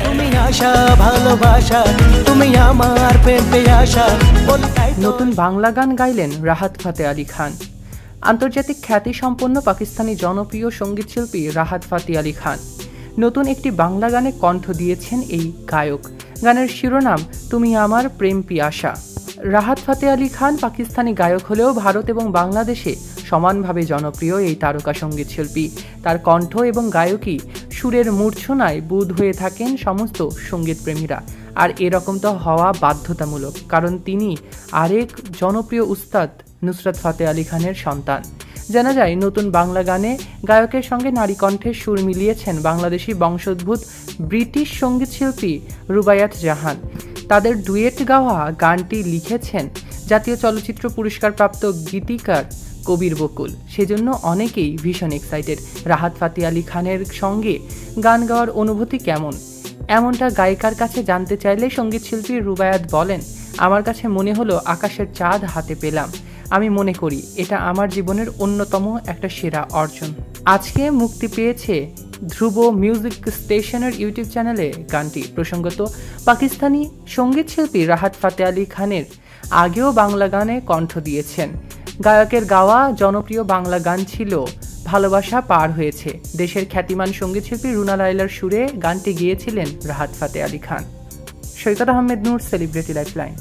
তুমি আশা ভালোবাসা, তুমি আমার প্রেম পেয়াসা। নতুন বাংলা গান গাইলেন রাহাত ফাতে আলী খান। আন্তর্জাতিক খ্যাতিসম্পন্ন পাকিস্তানি জনপ্রিয় সঙ্গীতশিল্পী রাহাত ফাতে আলী খান নতুন একটি বাংলা গানে কণ্ঠ দিয়েছেন এই গায়ক। গানের শিরোনাম তুমি আমার প্রেম পিয়াসা। রাহাত ফাতে আলী খান পাকিস্তানি গায়ক হলেও ভারত এবং বাংলাদেশে সমানভাবে জনপ্রিয় এই তারকা সঙ্গীতশিল্পী। তার কণ্ঠ এবং গায়কী সুরের মূর্ছনায় বুঁদ হয়ে থাকেন সমস্ত সঙ্গীতপ্রেমীরা। আর এরকম তো হওয়া বাধ্যতামূলক, কারণ তিনি আরেক জনপ্রিয় উস্তাদ নুসরাত ফাতে আলী খানের সন্তান। জানা যায় নতুন বাংলা গানে গায়কের সঙ্গে নারী কণ্ঠের সুর মিলিয়েছেন বাংলাদেশি বংশোদ্ভূত ব্রিটিশ সঙ্গীতশিল্পী রুবায়াত জাহান। তাদের ডুয়েট গাওয়া গানটি লিখেছেন জাতীয় চলচ্চিত্র পুরস্কারপ্রাপ্ত গীতিকার কবির বকুল। সেজন্য অনেকেই ভীষণ এক্সাইটেড। রাহাত ফাতে আলী খানের সঙ্গে গান গাওয়ার অনুভূতি কেমন, এমনটা গায়িকার কাছে জানতে চাইলে সঙ্গীতশিল্পী রুবায়াত বলেন, আমার কাছে মনে হলো আকাশের চাঁদ হাতে পেলাম। আমি মনে করি এটা আমার জীবনের অন্যতম একটা সেরা অর্জন। আজকে মুক্তি পেয়েছে ধ্রুব মিউজিক স্টেশনের ইউটিউব চ্যানেলে গানটি। প্রসঙ্গত, পাকিস্তানি সঙ্গীতশিল্পী রাহাত ফাতে আলী খানের আগেও বাংলা গানে কণ্ঠ দিয়েছেন। গায়কের গাওয়া জনপ্রিয় বাংলা গান ছিল ভালোবাসা পার হয়েছে। দেশের খ্যাতিমান সঙ্গীতশিল্পী রুনা লায়লার সুরে গানটি গেয়েছিলেন রাহাত ফাতে আলী খান। সৈকত আহমেদ নূর, সেলিব্রিটি লাইফলাইন।